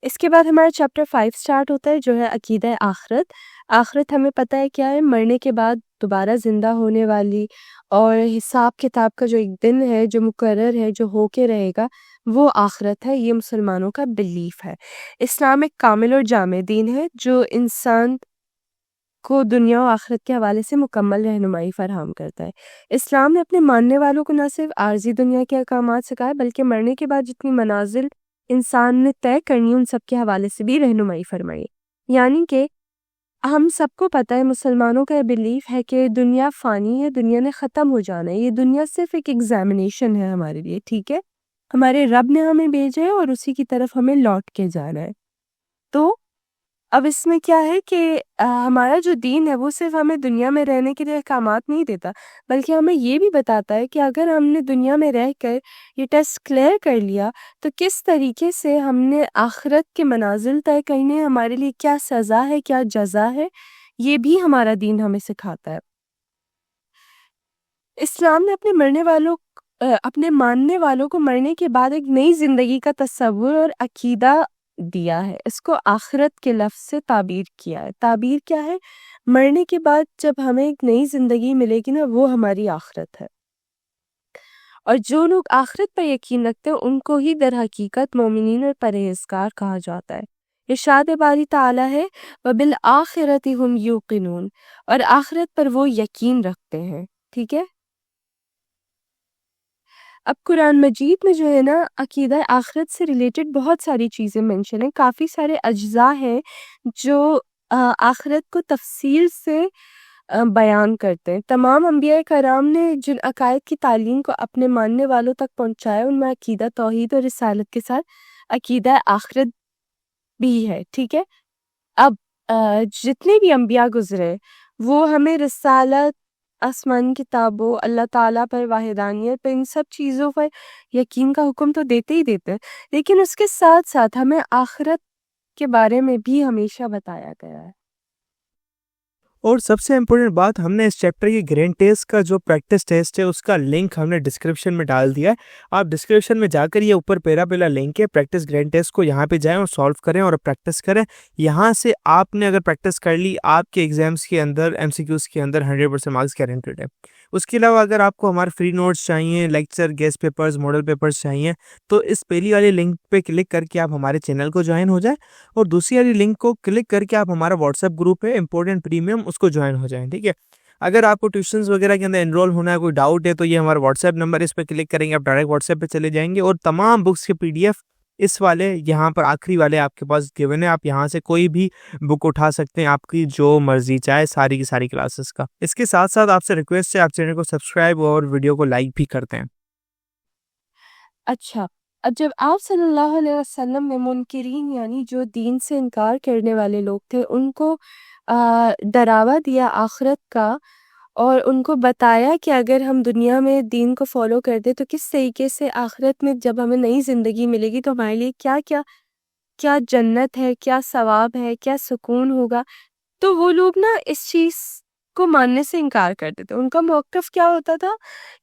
اس کے بعد ہمارا چیپٹر 5 سٹارٹ ہوتا ہے جو ہے عقیدہ آخرت۔ آخرت ہمیں پتہ ہے کیا ہے، مرنے کے بعد دوبارہ زندہ ہونے والی اور حساب کتاب کا جو ایک دن ہے جو مقرر ہے جو ہو کے رہے گا، وہ آخرت ہے۔ یہ مسلمانوں کا بلیف ہے۔ اسلام ایک کامل اور جامع دین ہے جو انسان کو دنیا و آخرت کے حوالے سے مکمل رہنمائی فراہم کرتا ہے۔ اسلام نے اپنے ماننے والوں کو نہ صرف عارضی دنیا کے احکامات سکھائے بلکہ مرنے کے بعد جتنی منازل انسان نے طے کرنی ان سب کے حوالے سے بھی رہنمائی فرمائی۔ یعنی کہ ہم سب کو پتہ ہے، مسلمانوں کا یہ بلیف ہے کہ دنیا فانی ہے، دنیا نے ختم ہو جانا ہے، یہ دنیا صرف ایک ایگزامینیشن ہے ہمارے لیے، ٹھیک ہے؟ ہمارے رب نے ہمیں بھیجا ہے اور اسی کی طرف ہمیں لوٹ کے جانا ہے۔ تو اب اس میں کیا ہے کہ ہمارا جو دین ہے وہ صرف ہمیں دنیا میں رہنے کے لیے احکامات نہیں دیتا، بلکہ ہمیں یہ بھی بتاتا ہے کہ اگر ہم نے دنیا میں رہ کر یہ ٹیسٹ کلیئر کر لیا تو کس طریقے سے ہم نے آخرت کے منازل طے کرنے، ہمارے لیے کیا سزا ہے، کیا جزا ہے، یہ بھی ہمارا دین ہمیں سکھاتا ہے۔ اسلام نے اپنے ماننے والوں کو مرنے کے بعد ایک نئی زندگی کا تصور اور عقیدہ دیا ہے۔ اس کو آخرت کے لفظ سے تعبیر کیا ہے۔ تعبیر کیا ہے؟ مرنے کے بعد جب ہمیں ایک نئی زندگی ملے گی نا، وہ ہماری آخرت ہے۔ اور جو لوگ آخرت پر یقین رکھتے ہیں ان کو ہی در حقیقت مومنین اور پرہیزگار کہا جاتا ہے۔ ارشاد باری تعالیٰ ہے وَبِالْآخِرَةِ هُمْ يُوقِنُونَ، اور آخرت پر وہ یقین رکھتے ہیں، ٹھیک ہے؟ اب قرآن مجید میں جو ہے نا عقیدہ آخرت سے ریلیٹڈ بہت ساری چیزیں منشن ہیں، کافی سارے اجزاء ہیں جو آخرت کو تفصیل سے بیان کرتے ہیں۔ تمام انبیاء کرام نے جن عقائد کی تعلیم کو اپنے ماننے والوں تک پہنچایا ان میں عقیدہ توحید اور رسالت کے ساتھ عقیدہ آخرت بھی ہے، ٹھیک ہے؟ اب جتنے بھی انبیاء گزرے وہ ہمیں رسالت، آسمانی کتابوں، اللہ تعالیٰ پر، واحدانیت پر، ان سب چیزوں پر یقین کا حکم تو دیتے ہی دیتے ہیں، لیکن اس کے ساتھ ساتھ ہمیں آخرت کے بارے میں بھی ہمیشہ بتایا گیا ہے۔ اور سب سے امپورٹنٹ بات، ہم نے اس چیپٹر کی گرینڈ ٹیسٹ کا جو پریکٹس ٹیسٹ ہے اس کا لنک ہم نے ڈسکرپشن میں ڈال دیا ہے۔ آپ ڈسکرپشن میں جا کر یہ اوپر پہلا لنک ہے پریکٹس گرینڈ ٹیسٹ کو، یہاں پہ جائیں اور سالو کریں اور پریکٹس کریں۔ یہاں سے آپ نے اگر پریکٹس کر لی، آپ کے ایگزامس کے اندر، ایم سی کیوز کے اندر 100% مارکس گارنٹیڈ ہے۔ اس کے علاوہ اگر آپ کو ہمارے فری نوٹس چاہیے، lecture, guest papers, model papers چاہیے، تو اس پہلی والی لنک پہ کلک کر کے آپ ہمارے چینل کو جوائن ہو جائیں، اور دوسری والی لنک کو کلک کر کے آپ ہمارا واٹس ایپ گروپ ہے امپورٹنٹ پریمیم، اس کو جوائن ہو جائیں، ٹھیک ہے؟ اگر آپ کو ٹیوشنز وغیرہ کے اندر انرول ہونا ہے، کوئی ڈاؤٹ ہے، تو یہ ہمارا واٹس ایپ نمبر، اس پہ کلک کریں گے آپ ڈائریکٹ واٹس ایپ پہ چلے جائیں گے، اور تمام بکس کے PDF اس والے یہاں پر آخری والے آپ کے پاس گیون ہے، آپ یہاں سے کوئی بھی بک اٹھا سکتے ہیں، آپ کی جو مرضی چاہے، ساری کی ساری کلاسز کا۔ اس کے ساتھ ساتھ آپ سے ریکویسٹ ہے، آپ چینل کو سبسکرائب اور ویڈیو کو لائک بھی کرتے ہیں۔ اچھا، اب جب آپ صلی اللہ علیہ وسلم میں منکرین یعنی جو دین سے انکار کرنے والے لوگ تھے ان کو ڈراوا دیا آخرت کا، اور ان کو بتایا کہ اگر ہم دنیا میں دین کو فالو کر دیں تو کس طریقے سے آخرت میں جب ہمیں نئی زندگی ملے گی تو ہمارے لیے کیا کیا کیا جنت ہے، کیا ثواب ہے، کیا سکون ہوگا، تو وہ لوگ نا اس چیز کو ماننے سے انکار کرتے تھے۔ ان کا موقف کیا ہوتا تھا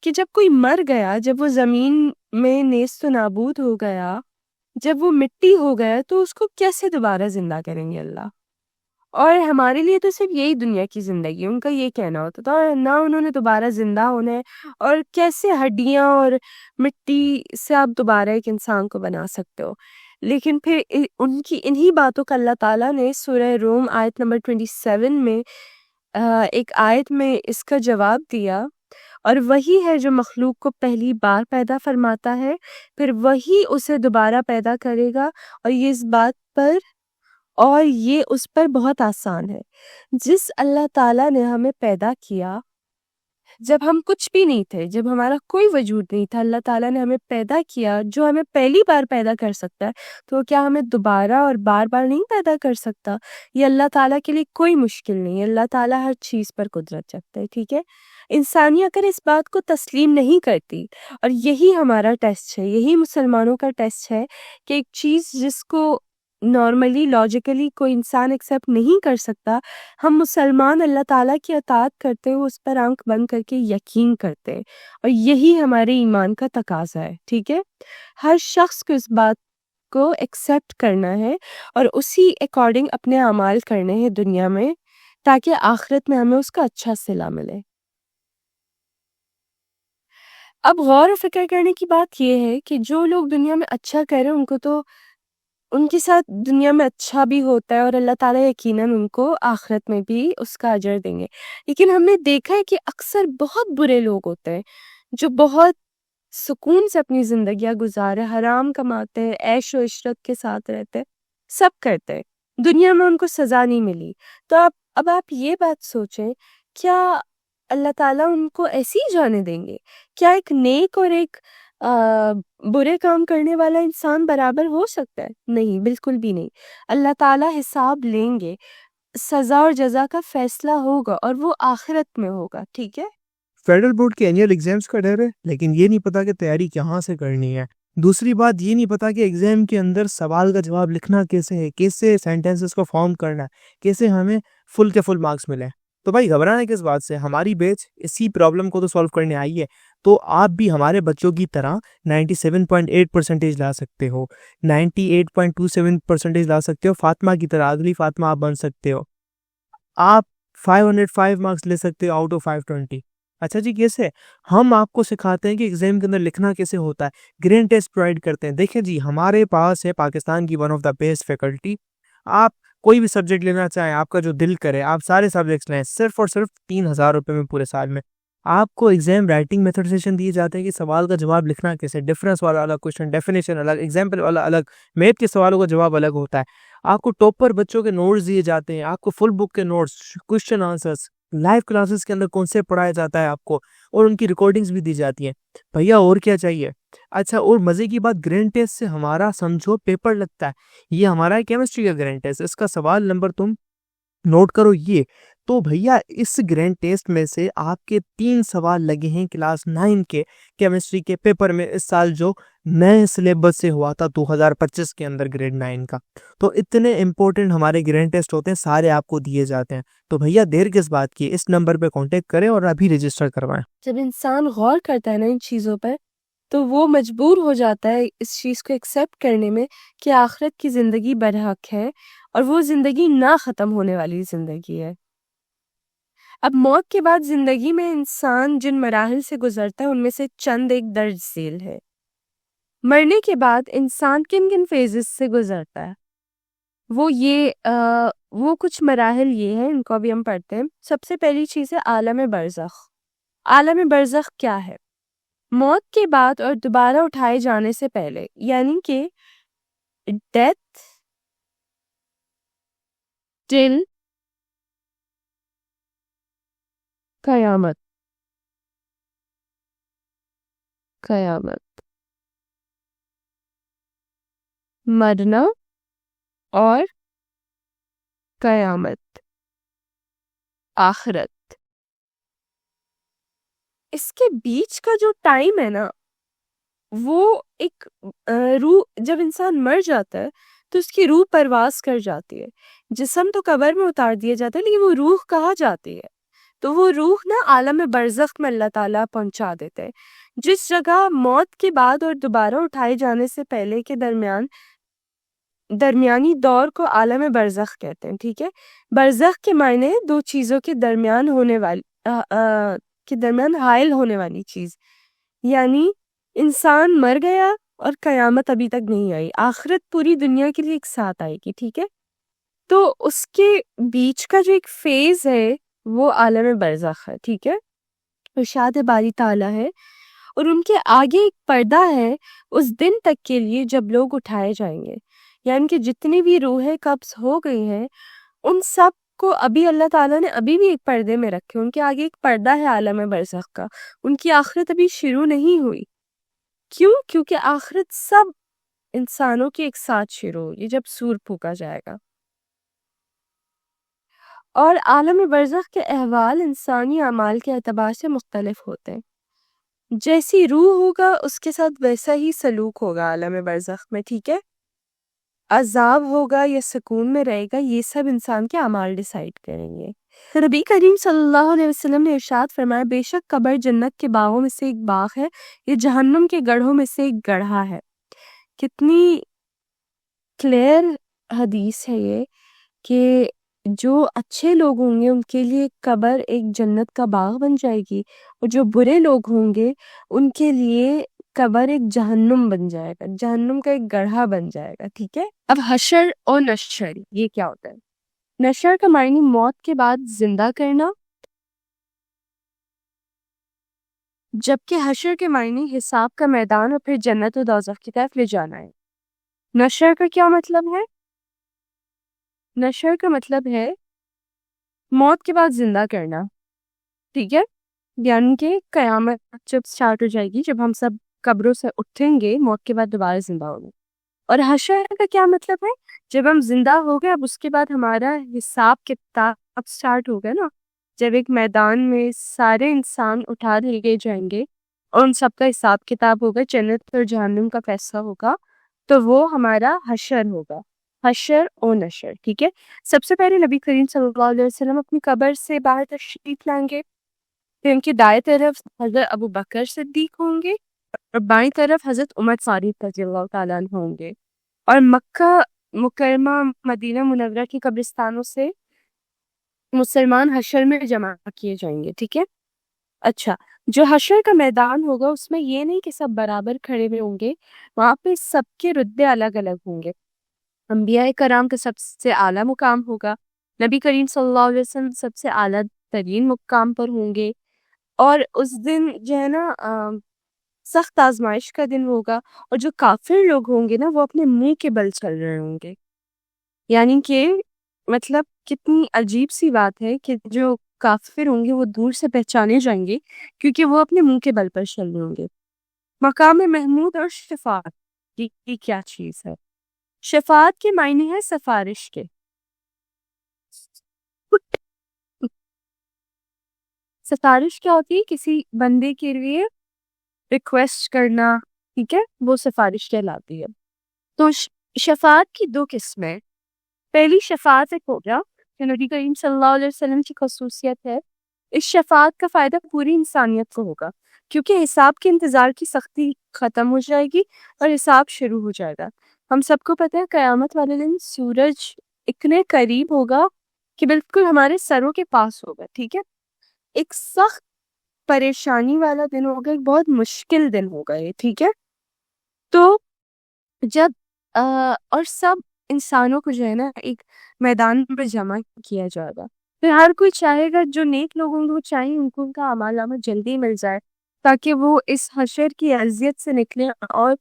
کہ جب کوئی مر گیا، جب وہ زمین میں نیست و نابود ہو گیا، جب وہ مٹی ہو گیا، تو اس کو کیسے دوبارہ زندہ کریں گے اللہ؟ اور ہمارے لیے تو صرف یہی دنیا کی زندگی، ان کا یہ کہنا ہوتا تھا، اور نہ انہوں نے دوبارہ زندہ ہونا ہے، اور کیسے ہڈیاں اور مٹی سے آپ دوبارہ ایک انسان کو بنا سکتے ہو۔ لیکن پھر ان کی انہی باتوں کا اللہ تعالیٰ نے سورہ روم آیت نمبر 27 میں ایک آیت میں اس کا جواب دیا، اور وہی ہے جو مخلوق کو پہلی بار پیدا فرماتا ہے، پھر وہی اسے دوبارہ پیدا کرے گا، اور یہ اس پر بہت آسان ہے۔ جس اللہ تعالیٰ نے ہمیں پیدا کیا جب ہم کچھ بھی نہیں تھے، جب ہمارا کوئی وجود نہیں تھا، اللہ تعالیٰ نے ہمیں پیدا کیا، جو ہمیں پہلی بار پیدا کر سکتا ہے، تو کیا ہمیں دوبارہ اور بار بار نہیں پیدا کر سکتا؟ یہ اللہ تعالیٰ کے لیے کوئی مشکل نہیں ہے، اللہ تعالیٰ ہر چیز پر قدرت رکھتا ہے، ٹھیک ہے؟ انسانیت اگر اس بات کو تسلیم نہیں کرتی، اور یہی ہمارا ٹیسٹ ہے، یہی مسلمانوں کا ٹیسٹ ہے کہ ایک چیز جس کو نارملی لاجیکلی کوئی انسان ایکسیپٹ نہیں کر سکتا، ہم مسلمان اللہ تعالیٰ کی اطاعت کرتے ہوئے اس پر آنکھ بند کر کے یقین کرتے ہیں، اور یہی ہمارے ایمان کا تقاضا ہے، ٹھیک ہے؟ ہر شخص کو اس بات کو ایکسیپٹ کرنا ہے اور اسی اکارڈنگ اپنے اعمال کرنے ہیں دنیا میں، تاکہ آخرت میں ہمیں اس کا اچھا صلہ ملے۔ اب غور و فکر کرنے کی بات یہ ہے کہ جو لوگ دنیا میں اچھا کر رہے ہیں ان کو تو ان کے ساتھ دنیا میں اچھا بھی ہوتا ہے، اور اللہ تعالیٰ یقیناً ان کو آخرت میں بھی اس کا اجر دیں گے۔ لیکن ہم نے دیکھا ہے کہ اکثر بہت برے لوگ ہوتے ہیں جو بہت سکون سے اپنی زندگیاں گزارے، حرام کماتے ہیں، عیش و عشرت کے ساتھ رہتے ہیں، سب کرتے ہیں، دنیا میں ان کو سزا نہیں ملی۔ تو اب آپ یہ بات سوچیں، کیا اللہ تعالیٰ ان کو ایسے ہی جانے دیں گے؟ کیا ایک نیک اور ایک برے کام کرنے والا انسان برابر ہو سکتا ہے؟ نہیں، بالکل بھی نہیں۔ اللہ تعالیٰ حساب لیں گے، سزا اور جزا کا فیصلہ ہوگا، اور وہ آخرت میں ہوگا، ٹھیک ہے؟ فیڈرل بورڈ کے اینیل ایگزامز کا ڈر ہے، لیکن یہ نہیں پتا کہ تیاری کہاں سے کرنی ہے۔ دوسری بات یہ نہیں پتا کہ ایگزام کے اندر سوال کا جواب لکھنا کیسے ہے، کیسے سینٹینسز کو فارم کرنا ہے، کیسے ہمیں فل کے فل مارکس ملے۔ تو بھائی گھبرانا کس بات سے؟ ہماری بیچ اسی پرابلم کو تو سالو کرنے آئی ہے، تو آپ بھی ہمارے بچوں کی طرح 97.8% لا سکتے ہو، 98.27% لا سکتے ہو، فاطمہ کی طرح، اگلی فاطمہ آپ بن سکتے ہو، آپ 505 مارکس لے سکتے ہو آؤٹ آف 520۔ اچھا جی، کیسے؟ ہم آپ کو سکھاتے ہیں کہ ایگزام کے اندر لکھنا کیسے ہوتا ہے، گرینڈ ٹیسٹ پرووائڈ کرتے ہیں۔ دیکھیں جی، ہمارے پاس ہے پاکستان کی one of the best faculty. آپ کوئی بھی سبجیکٹ لینا چاہیں، آپ کا جو دل کرے، آپ سارے سبجیکٹس لیں، صرف اور صرف 3000 روپے میں پورے سال میں۔ آپ کو ایگزام رائٹنگ میتھڈ سیشن دیے جاتے ہیں کہ سوال کا جواب لکھنا کیسے، ڈیفرنس والا الگ کوشچن، ڈیفینیشن الگ، ایگزامپل والا الگ، میتھ کے سوالوں کا جواب الگ ہوتا ہے۔ آپ کو ٹاپر بچوں کے نوٹس دیے جاتے ہیں، آپ کو فل بک کے notes, question answers, live classes کے اندر کانسیپٹ پڑھایا جاتا ہے آپ کو، اور ان کی ریکارڈنگز بھی دی جاتی ہیں۔ بھیا اور کیا چاہیے؟ اچھا، اور مزے کی بات، گرینڈ ٹیسٹ سے ہمارا سمجھو پیپر لگتا ہے۔ یہ ہمارا کیمسٹری کا گرینڈ ٹیسٹ، اس کا سوال نمبر تم نوٹ کرو یہ۔ تو بھیا اس گرینڈ ٹیسٹ میں سے آپ کے 3 سوال لگے ہیں کلاس 9 کے کیمسٹری کے پیپر میں، اس سال جو نئے سلیبس سے ہوا تھا 2025 کے اندر گریڈ 9 کا۔ تو اتنے امپورٹنٹ ہمارے گرینڈ ٹیسٹ ہوتے ہیں، سارے آپ کو دیے جاتے ہیں۔ تو بھیا دیر کس بات کی، اس نمبر پہ کانٹیکٹ کریں اور ابھی رجسٹر کروائیں۔ جب انسان غور کرتا ہے نا ان چیزوں پر، تو وہ مجبور ہو جاتا ہے اس چیز کو ایکسیپٹ کرنے میں کہ آخرت کی زندگی برحق ہے، اور وہ زندگی نہ ختم ہونے والی زندگی ہے۔ اب موت کے بعد زندگی میں انسان جن مراحل سے گزرتا ہے ان میں سے چند ایک درج ذیل ہے۔ مرنے کے بعد انسان کن کن فیزز سے گزرتا ہے، وہ کچھ مراحل یہ ہیں، ان کو ابھی ہم پڑھتے ہیں۔ سب سے پہلی چیز ہے عالم برزخ۔ عالم برزخ کیا ہے؟ موت کے بعد اور دوبارہ اٹھائے جانے سے پہلے، یعنی کہ ڈیتھ ٹل قیامت۔ مرنا اور قیامت، آخرت، اس کے بیچ کا جو ٹائم ہے نا، وہ ایک روح، جب انسان مر جاتا ہے تو اس کی روح پرواز کر جاتی ہے۔ جسم تو قبر میں اتار دیا جاتا ہے، لیکن وہ روح کہاں جاتی ہے؟ تو وہ روح نا عالم برزخ میں اللہ تعالیٰ پہنچا دیتے ہیں، جس جگہ موت کے بعد اور دوبارہ اٹھائے جانے سے پہلے کے درمیانی دور کو عالم برزخ کہتے ہیں، ٹھیک ہے؟ برزخ کے معنی دو چیزوں کے درمیان حائل ہونے والی چیز، یعنی انسان مر گیا اور قیامت ابھی تک نہیں آئی، آخرت پوری دنیا کے لیے ایک ساتھ آئے گی، ٹھیک ہے؟ تو اس کے بیچ کا جو ایک فیز ہے وہ عالم برزخ ہے، ٹھیک ہے؟ ارشاد باری تعالیٰ ہے، اور ان کے آگے ایک پردہ ہے اس دن تک کے لیے جب لوگ اٹھائے جائیں گے، یعنی کہ جتنی بھی روحیں قبض ہو گئی ہیں ان سب کو ابھی اللہ تعالیٰ نے ابھی بھی ایک پردے میں رکھے، ان کے آگے ایک پردہ ہے عالم برزخ کا، ان کی آخرت ابھی شروع نہیں ہوئی۔ کیوں؟ کیونکہ آخرت سب انسانوں کی ایک ساتھ شروع ہوگی جب سور پھونکا جائے گا۔ اور عالم برزخ کے احوال انسانی اعمال کے اعتبار سے مختلف ہوتے ہیں، جیسی روح ہوگا اس کے ساتھ ویسا ہی سلوک ہوگا عالم برزخ میں، ٹھیک ہے؟ عذاب ہوگا یا سکون میں رہے گا، یہ سب انسان کے اعمال ڈیسائیڈ کریں گے۔ نبی کریم صلی اللہ علیہ وسلم نے ارشاد فرمایا، بے شک قبر جنت کے باغوں میں سے ایک باغ ہے، یہ جہنم کے گڑھوں میں سے ایک گڑھا ہے۔ کتنی کلیئر حدیث ہے یہ کہ جو اچھے لوگ ہوں گے ان کے لیے قبر ایک جنت کا باغ بن جائے گی، اور جو برے لوگ ہوں گے ان کے لیے قبر ایک جہنم بن جائے گا، جہنم کا ایک گڑھا بن جائے گا. ٹھیک ہے. اب حشر اور نشر یہ کیا ہوتا ہے؟ نشر کا معنی موت کے بعد زندہ کرنا، جبکہ حشر کے معنی حساب کا میدان اور پھر جنت و دوزخ کی طرف لے جانا ہے. نشر کا کیا مطلب ہے؟ نشر کا مطلب ہے موت کے بعد زندہ کرنا. ٹھیک ہے. یعنی کہ قیامت جب سٹارٹ ہو جائے گی، جب ہم سب قبروں سے اٹھیں گے موت کے بعد دوبارہ زندہ ہوں گے. اور حشر کا کیا مطلب ہے؟ جب ہم زندہ ہو گئے اب اس کے بعد ہمارا حساب کتاب اب سٹارٹ ہو گیا نا، جب ایک میدان میں سارے انسان اٹھا لیے جائیں گے اور ان سب کا حساب کتاب ہوگا، جنت اور جہنم کا فیصلہ ہوگا، تو وہ ہمارا حشر ہوگا. حشر و نشر. ٹھیک ہے. سب سے پہلے نبی کریم صلی اللہ علیہ وسلم اپنی قبر سے باہر تشریف لائیں گے، پھر ان کی دائیں طرف حضرت ابو بکر صدیق ہوں گے اور بائیں طرف حضرت عمر فاروق رضی اللہ تعالیٰ عنہ ہوں گے، اور مکہ مکرمہ مدینہ منورہ کی قبرستانوں سے مسلمان حشر میں جمع کیے جائیں گے. ٹھیک ہے. اچھا، جو حشر کا میدان ہوگا اس میں یہ نہیں کہ سب برابر کھڑے ہوئے ہوں گے، وہاں پہ سب کے رتبے الگ الگ ہوں گے. انبیاء کرام کا سب سے اعلیٰ مقام ہوگا، نبی کریم صلی اللہ علیہ وسلم سب سے اعلیٰ ترین مقام پر ہوں گے، اور اس دن جو ہے نا سخت آزمائش کا دن ہوگا، اور جو کافر لوگ ہوں گے نا وہ اپنے منہ کے بل چل رہے ہوں گے. یعنی کہ مطلب کتنی عجیب سی بات ہے کہ جو کافر ہوں گے وہ دور سے پہچانے جائیں گے کیونکہ وہ اپنے منہ کے بل پر چل رہے ہوں گے. مقام محمود اور شفاعت یہ کیا چیز ہے؟ شفاعت کے معنی ہے سفارش کے. سفارش کیا ہوتی ہے؟ کسی بندے کے لیے ریکویسٹ کرنا. ٹھیک ہے، وہ سفارش کہلاتی ہے. تو شفاعت کی دو قسمیں. پہلی شفاعت کبریٰ جو نبی کریم صلی اللہ علیہ وسلم کی خصوصیت ہے. اس شفاعت کا فائدہ پوری انسانیت کو ہوگا کیونکہ حساب کے انتظار کی سختی ختم ہو جائے گی اور حساب شروع ہو جائے گا. ہم سب کو پتہ ہے قیامت والے دن سورج اتنے قریب ہوگا کہ بالکل ہمارے سروں کے پاس ہوگا. ٹھیک ہے. ایک سخت پریشانی والا دن ہوگا، ایک بہت مشکل دن ہوگا یہ. ٹھیک ہے. تو جب اور سب انسانوں کو جو ہے نا ایک میدان پر جمع کیا جائے گا، پھر ہر کوئی چاہے گا، جو نیک لوگ ہوں گے وہ چاہیں ان کو ان کا اعمال نامہ جلدی مل جائے تاکہ وہ اس حشر کی اذیت سے نکلیں اور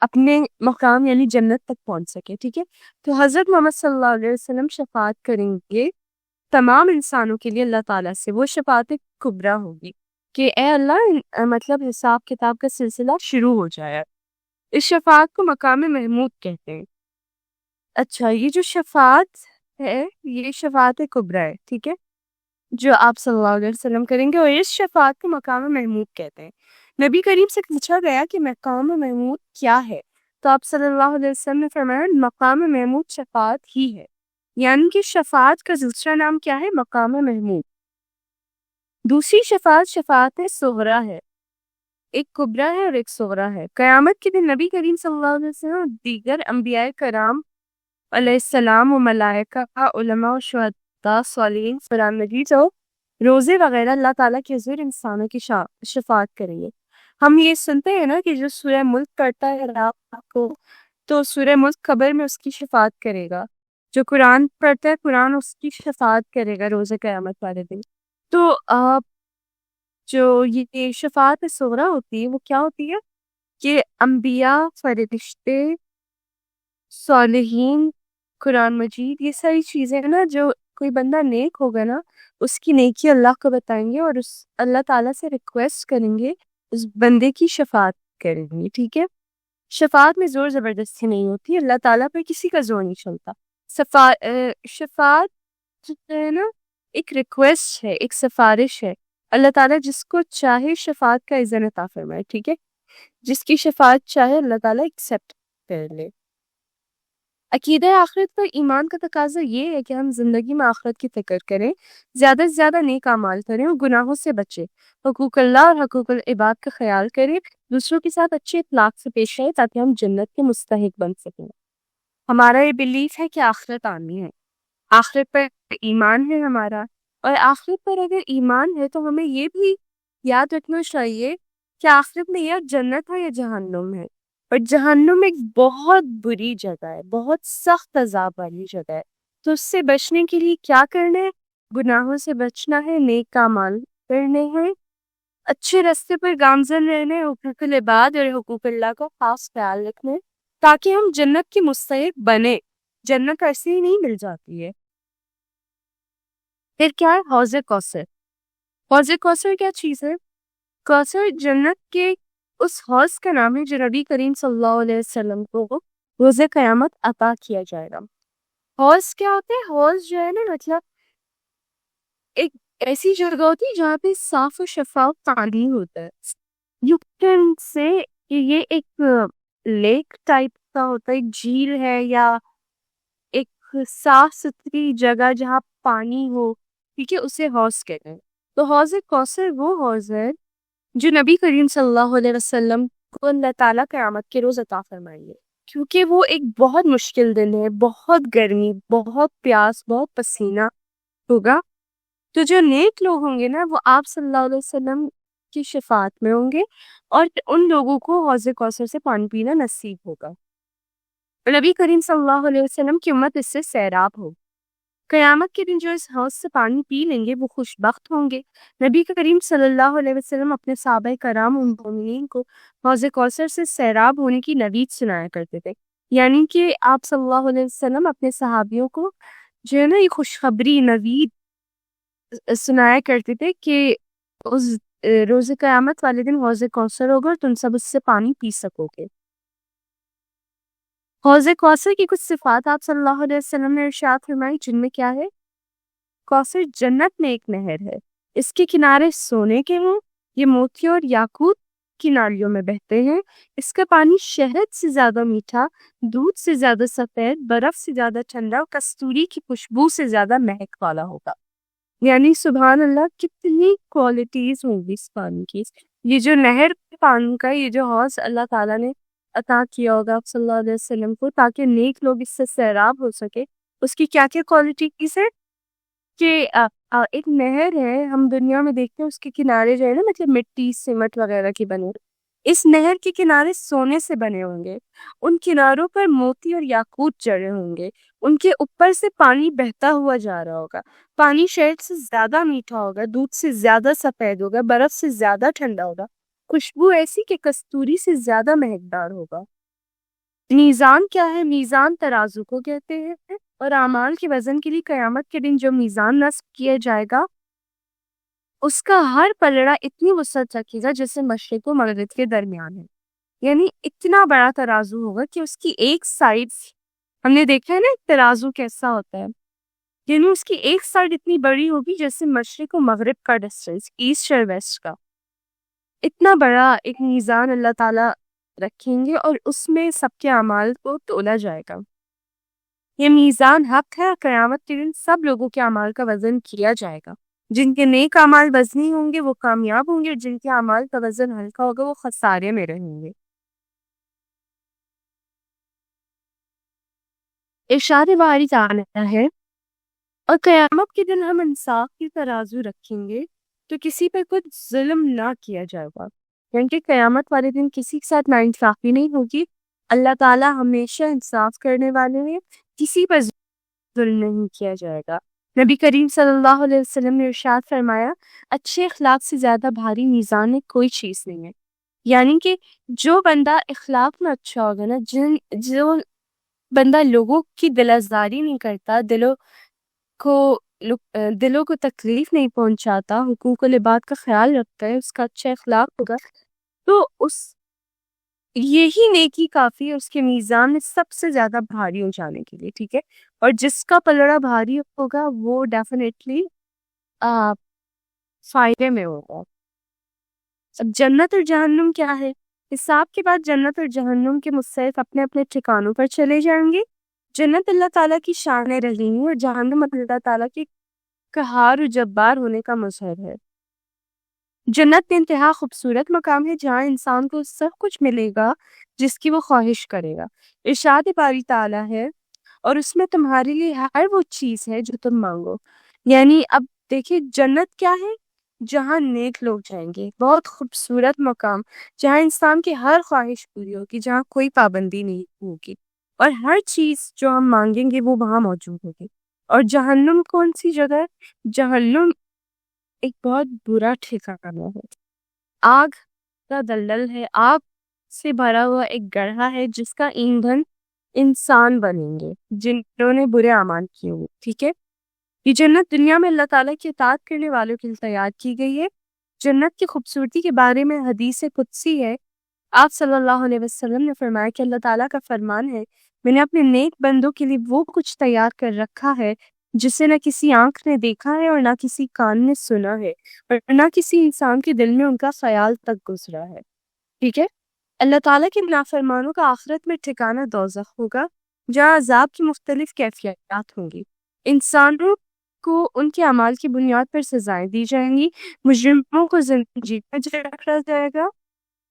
اپنے مقام یعنی جنت تک پہنچ سکے. ٹھیک ہے. تو حضرت محمد صلی اللہ علیہ وسلم شفاعت کریں گے تمام انسانوں کے لیے اللہ تعالیٰ سے. وہ شفاعت کبریٰ ہوگی کہ اے اللہ مطلب حساب کتاب کا سلسلہ شروع ہو جائے. اس شفاعت کو مقام محمود کہتے ہیں. اچھا، یہ جو شفاعت ہے یہ شفاعت کبریٰ ہے. ٹھیک ہے، جو آپ صلی اللہ علیہ وسلم کریں گے، اور اس شفاعت کو مقام محمود کہتے ہیں. نبی کریم سے پوچھا گیا کہ مقام محمود کیا ہے، تو آپ صلی اللہ علیہ وسلم نے فرمایا مقام محمود شفاعت ہی ہے. یعنی کہ شفاعت کا دوسرا نام کیا ہے؟ مقام محمود. دوسری شفاعت شفاعت صغریٰ ہے. ایک کبریٰ ہے اور ایک صغریٰ ہے. قیامت کے دن نبی کریم صلی اللہ علیہ وسلم اور دیگر انبیاء کرام علیہ السلام و ملائکہ، علماء و شہداء، صالحین، قرآن مجید اور روزے وغیرہ اللہ تعالیٰ کے حضور انسانوں کی شفاعت کریں گے. ہم یہ سنتے ہیں نا کہ جو سورہ ملک پڑھتا ہے رات کو تو سورہ ملک قبر میں اس کی شفاعت کرے گا. جو قرآن پڑھتا ہے قرآن اس کی شفاعت کرے گا روز قیامت والے دن. تو جو یہ شفاعت صغریٰ ہوتی ہے وہ کیا ہوتی ہے کہ انبیاء، فرشتے، صالحین، قرآن مجید، یہ ساری چیزیں نا جو کوئی بندہ نیک ہوگا نا اس کی نیکی اللہ کو بتائیں گے اور اس اللہ تعالیٰ سے ریکویسٹ کریں گے، اس بندے کی شفاعت کریں گے. ٹھیک ہے. شفاعت میں زور زبردستی نہیں ہوتی، اللہ تعالیٰ پہ کسی کا زور نہیں چلتا. شفاعت جو ہے نا ایک ریکویسٹ ہے، ایک سفارش ہے. اللہ تعالیٰ جس کو چاہے شفاعت کا اذن عطا فرمائے. ٹھیک ہے. جس کی شفاعت چاہے اللہ تعالیٰ ایکسیپٹ کر لے. عقیدہ آخرت پر ایمان کا تقاضا یہ ہے کہ ہم زندگی میں آخرت کی فکر کریں، زیادہ سے زیادہ نیک اعمال کریں اور گناہوں سے بچیں، حقوق اللہ اور حقوق العباد کا خیال کریں، دوسروں کے ساتھ اچھے اخلاق سے پیش آئیں تاکہ ہم جنت کے مستحق بن سکیں. ہمارا یہ بلیف ہے کہ آخرت آنی ہے، آخرت پر ایمان ہے ہمارا، اور آخرت پر اگر ایمان ہے تو ہمیں یہ بھی یاد رکھنا چاہیے کہ آخرت میں یا جنت ہے یا جہنم ہے، اور جہنم ایک بہت بری جگہ ہے، بہت سخت عذاب والی جگہ ہے۔ تو اس سے بچنے کے لیے کیا کرنا ہے؟ گناہوں سے بچنا ہے، نیک اعمال کرنے ہیں، اچھے راستے پر گامزن رہنے، حقوق العباد اور حقوق اللہ کا خاص خیال رکھنا ہے تاکہ ہم جنت کے مستحق بنے۔ جنت ایسے ہی نہیں مل جاتی ہے۔ پھر کیا ہے؟ حوض کوثر۔ حوض کوثر کیا چیز ہے؟ کوثر جنت کے اس حوض کا نام ہے جو نبی کریم صلی اللہ علیہ وسلم کو روز قیامت عطا کیا جائے گا۔ حوض کیا ہوتا ہے؟ حوض جو ہے نا، مطلب ایک ایسی جگہ ہوتی ہے جہاں پہ صاف و شفاف پانی ہوتا ہے۔ یو کین سے یہ ایک لیک ٹائپ کا ہوتا ہے، ایک جھیل ہے یا ایک صاف ستھری جگہ جہاں پانی ہو، ٹھیک ہے، اسے حوض کہتے ہیں۔ تو حوض کوثر وہ حوض ہے جو نبی کریم صلی اللہ علیہ وسلم کو اللہ تعالیٰ قیامت کے روز عطا فرمائیں گے، کیونکہ وہ ایک بہت مشکل دن ہے، بہت گرمی، بہت پیاس، بہت پسینہ ہوگا۔ تو جو نیک لوگ ہوں گے نا، وہ آپ صلی اللہ علیہ وسلم کی شفاعت میں ہوں گے، اور ان لوگوں کو حوض کوثر سے پانی پینا نصیب ہوگا۔ نبی کریم صلی اللہ علیہ وسلم کی امت اس سے سیراب ہو۔ قیامت کے دن جو اس حوض سے پانی پی لیں گے وہ خوش بخت ہوں گے۔ نبی کریم صلی اللہ علیہ وسلم اپنے صحابہ کرام ان مومنین کو حوض کوثر سے سیراب ہونے کی نوید سنایا کرتے تھے، یعنی کہ آپ صلی اللہ علیہ وسلم اپنے صحابیوں کو جو ہے نا یہ خوشخبری نوید سنایا کرتے تھے کہ اس روز قیامت والے دن حوض کوثر ہوگا اور تم سب اس سے پانی پی سکو گے۔ حوض کوثر کی کچھ صفات آپ صلی اللہ علیہ وسلم نے ارشاد فرمائی، جن میں کیا ہے؟ کوثر جنت میں ایک نہر ہے، اس کے کنارے سونے کے ہوں، یہ موتیوں اور یاقوت کی نالیوں میں بہتے ہیں، اس کا پانی شہد سے زیادہ میٹھا، دودھ سے زیادہ سفید، برف سے زیادہ ٹھنڈا اور کستوری کی خوشبو سے زیادہ مہک والا ہوگا۔ یعنی سبحان اللہ، کتنی کوالٹیز ہوں گی اس پانی کی۔ یہ جو نہر پانی کا، یہ جو حوض اللہ تعالیٰ نے عطا کیا ہوگا آپ صلی اللہ علیہ وسلم کو تاکہ نیک لوگ اس سے سیراب ہو سکے، اس کی کیا کیا کوالٹیز ہے کہ ایک نہر ہے، ہم دنیا میں دیکھتے ہیں اس کے کنارے جو ہے نا، مطلب مٹی سیمنٹ وغیرہ کی بنے، اس نہر کے کنارے سونے سے بنے ہوں گے، ان کناروں پر موتی اور یاقوت جڑے ہوں گے، ان کے اوپر سے پانی بہتا ہوا جا رہا ہوگا، پانی شہد سے زیادہ میٹھا ہوگا، دودھ سے زیادہ سفید ہوگا، برف سے زیادہ ٹھنڈا ہوگا، خوشبو ایسی کہ کستوری سے زیادہ مہکدار ہوگا۔ میزان کیا ہے؟ میزان ترازو کو کہتے ہیں، اور اعمال کے وزن کے لیے قیامت کے دن جو میزان نصب کیا جائے گا اس کا ہر پلڑا اتنی وسعت رکھے گا جیسے مشرق و مغرب کے درمیان ہے، یعنی اتنا بڑا ترازو ہوگا کہ اس کی ایک سائڈ، ہم نے دیکھا ہے نا ترازو کیسا ہوتا ہے، یعنی اس کی ایک سائڈ اتنی بڑی ہوگی جیسے مشرق و مغرب کا ڈسٹینس، ایسٹ اور ویسٹ کا، اتنا بڑا ایک میزان اللہ تعالیٰ رکھیں گے اور اس میں سب کے اعمال کو تولا جائے گا۔ یہ میزان حق ہے، قیامت کے دن سب لوگوں کے اعمال کا وزن کیا جائے گا، جن کے نیک اعمال وزنی ہوں گے وہ کامیاب ہوں گے، اور جن کے اعمال کا وزن ہلکا ہوگا وہ خسارے میں رہیں گے۔ ارشاد باری تعالیٰ ہے، اور قیامت کے دن ہم انصاف کی ترازو رکھیں گے تو کسی پر کچھ ظلم نہ کیا جائے گا، کیونکہ قیامت والے دن کسی کے ساتھ ناانصافی نہیں ہوگی، اللہ تعالیٰ ہمیشہ انصاف کرنے والے ہیں، کسی پر ظلم نہیں کیا جائے گا۔ نبی کریم صلی اللہ علیہ وسلم نے ارشاد فرمایا، اچھے اخلاق سے زیادہ بھاری میزان میں کوئی چیز نہیں ہے، یعنی کہ جو بندہ اخلاق میں اچھا ہوگا نا، جو بندہ لوگوں کی دلازاری نہیں کرتا، دلوں کو تکلیف نہیں پہنچاتا، حقوق العباد کا خیال رکھتا ہے، اس کا اچھا اخلاق ہوگا، تو یہی نیکی کافی ہے اس کے میزان میں سب سے زیادہ بھاری ہو جانے کے لیے، ٹھیک ہے، اور جس کا پلڑا بھاری ہوگا وہ ڈیفینیٹلی فائدے میں ہوگا۔ اب جنت اور جہنم کیا ہے؟ حساب کے بعد جنت اور جہنم کے مستحق اپنے اپنے ٹھکانوں پر چلے جائیں گے۔ جنت اللہ تعالیٰ کی شان رحیم اور جہنم اللہ تعالیٰ کی قہار و جبار ہونے کا مظہر ہے۔ جنت انتہا خوبصورت مقام ہے جہاں انسان کو سب کچھ ملے گا جس کی وہ خواہش کرے گا۔ ارشاد باری تعالیٰ ہے، اور اس میں تمہارے لیے ہر وہ چیز ہے جو تم مانگو. یعنی اب دیکھیں جنت کیا ہے؟ جہاں نیک لوگ جائیں گے، بہت خوبصورت مقام، جہاں انسان کی ہر خواہش پوری ہوگی، جہاں کوئی پابندی نہیں ہوگی، اور ہر چیز جو ہم مانگیں گے وہ وہاں موجود ہوگی. اور جہنم کون سی جگہ ہے؟ جہنم ایک بہت برا ٹھکانہ ہے، آگ کا دلدل ہے، آگ سے بھرا ہوا ایک گڑھا ہے جس کا ایندھن انسان بنیں گے جنہوں نے برے اعمال کیے ہوئے. ٹھیک ہے، یہ جنت دنیا میں اللہ تعالیٰ کی اطاعت کرنے والوں کے لیے تیار کی گئی ہے. جنت کی خوبصورتی کے بارے میں حدیث قدسی ہے. آپ صلی اللہ علیہ وسلم نے فرمایا کہ اللہ تعالیٰ کا فرمان ہے، میں نے اپنے نیک بندوں کے لیے وہ کچھ تیار کر رکھا ہے جسے نہ کسی آنکھ نے دیکھا ہے اور نہ کسی کان نے سنا ہے اور نہ کسی انسان کے دل میں ان کا خیال تک گزرا ہے. ٹھیک ہے، اللہ تعالیٰ کے نافرمانوں کا آخرت میں ٹھکانہ دوزخ ہوگا، جہاں عذاب کی مختلف کیفیات ہوں گی. انسانوں کو ان کے اعمال کی بنیاد پر سزائیں دی جائیں گی. مجرموں کو زنجیر میں رکھا جائے گا،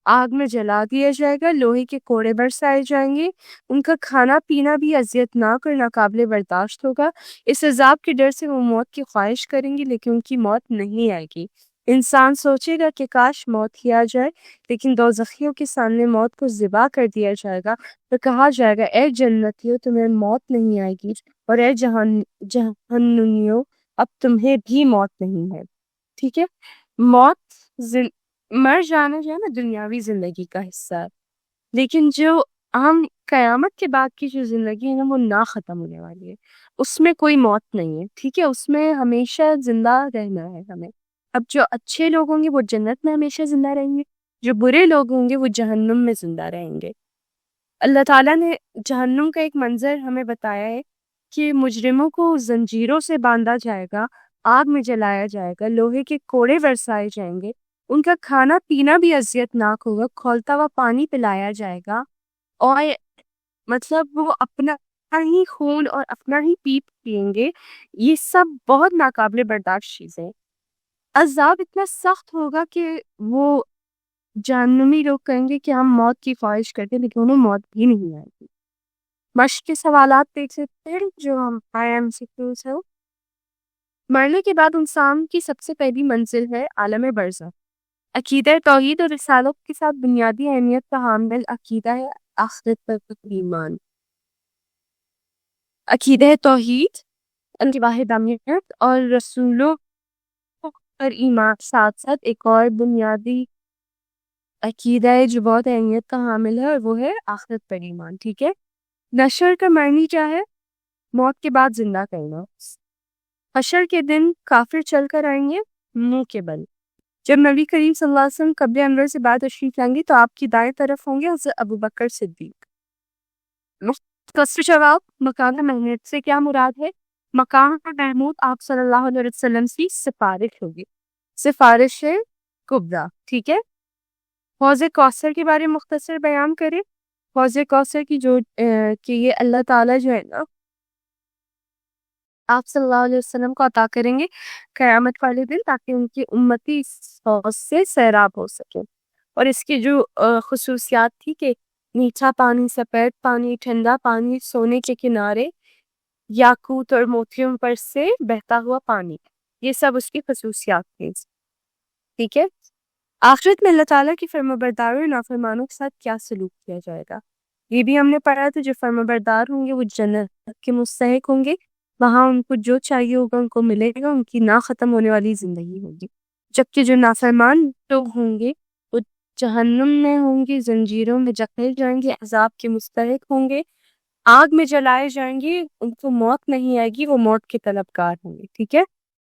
آگ میں جلا دیا جائے گا، لوہے کے کوڑے برسائے جائیں گے، ان کا کھانا پینا بھی اذیت ناک اور ناقابل برداشت ہوگا. اس عذاب کے ڈر سے وہ موت کی خواہش کریں گی لیکن ان کی موت نہیں آئے گی. انسان سوچے گا کہ کاش موت ہی آ جائے، لیکن دوزخیوں کے سامنے موت کو ذبح کر دیا جائے گا تو کہا جائے گا اے جنتیوں تمہیں موت نہیں آئے گی، اور اے جہنمیوں اب تمہیں بھی موت نہیں ہے. ٹھیک ہے، مر جانا جو ہے نا دنیاوی زندگی کا حصہ ہے، لیکن جو ہم قیامت کے بعد کی جو زندگی ہے نا وہ نہ ختم ہونے والی ہے، اس میں کوئی موت نہیں ہے. ٹھیک ہے، اس میں ہمیشہ زندہ رہنا ہے ہمیں. اب جو اچھے لوگ ہوں گے وہ جنت میں ہمیشہ زندہ رہیں گے، جو برے لوگ ہوں گے وہ جہنم میں زندہ رہیں گے. اللہ تعالیٰ نے جہنم کا ایک منظر ہمیں بتایا ہے کہ مجرموں کو زنجیروں سے باندھا جائے گا، آگ میں جلایا جائے گا، لوہے کے کوڑے برسائے جائیں گے، ان کا کھانا پینا بھی اذیت ناک ہوگا، کھولتا ہوا پانی پلایا جائے گا، اور مطلب وہ اپنا ہی خون اور اپنا ہی پئیں گے. یہ سب بہت ناقابل برداشت چیزیں. عذاب اتنا سخت ہوگا کہ وہ جہنمی لوگ کہیں گے کہ ہم موت کی خواہش کرتے لیکن انہیں موت بھی نہیں آئے گی. مشق کے سوالات دیکھ سکتے ہیں جو ہم IMCQs ہے. مرنے کے بعد انسان کی سب سے پہلی منزل ہے عالم برزخ. عقیدہ توحید اور رسالت کے ساتھ بنیادی اہمیت کا حامل عقیدہ ہے آخرت پر ایمان. عقیدہ توحید ان کی واحدانیت اور رسولوں پر ایمان ساتھ ساتھ ایک اور بنیادی عقیدہ ہے جو بہت اہمیت کا حامل ہے اور وہ ہے آخرت پر ایمان. ٹھیک ہے، نشر کا معنی کیا ہے؟ موت کے بعد زندہ کرنا. حشر کے دن کافر چل کر آئیں گے منہ کے بل. جب نبی کریم صلی اللہ علیہ وسلم قبر انور سے بعد تشریف لائیں گے تو آپ کی دائیں طرف ہوں گے حضرت ابوبکر صدیق. مختصر جواب، مقام محمود سے کیا مراد ہے؟ مقام محمود آپ صلی اللہ علیہ وسلم کی سفارش ہوگی، سفارش کبریٰ. ٹھیک ہے، حوض کوثر کے بارے میں مختصر بیان کریں. حوض کوثر کی کہ یہ اللہ تعالیٰ جو ہے نا آپ صلی اللہ علیہ وسلم کو عطا کریں گے قیامت والے دن تاکہ ان کی امتی اس حوض سے سیراب ہو سکے. اور اس کی جو خصوصیات تھی کہ میٹھا پانی، سفید پانی، ٹھنڈا پانی، سونے کے کنارے، یاقوت اور موتیوں پر سے بہتا ہوا پانی، یہ سب اس کی خصوصیات تھیں. ٹھیک ہے، آخرت میں اللہ تعالیٰ کی فرمانبرداروں اور نافرمانوں کے ساتھ کیا سلوک کیا جائے گا یہ بھی ہم نے پڑھا تھا. جو فرمانبردار ہوں گے وہ جنت کے مستحق ہوں گے، وہاں ان کو جو چاہیے ہوگا ان کو ملے گا، ان کی نہ ختم ہونے والی زندگی ہوگی. جبکہ جو نافرمان لوگ ہوں گے وہ جہنم میں ہوں گے، زنجیروں میں جکڑے جائیں گے، عذاب کے مستحق ہوں گے، آگ میں جلائے جائیں گے، ان کو موت نہیں آئے گی، وہ موت کے طلبگار ہوں گے. ٹھیک ہے.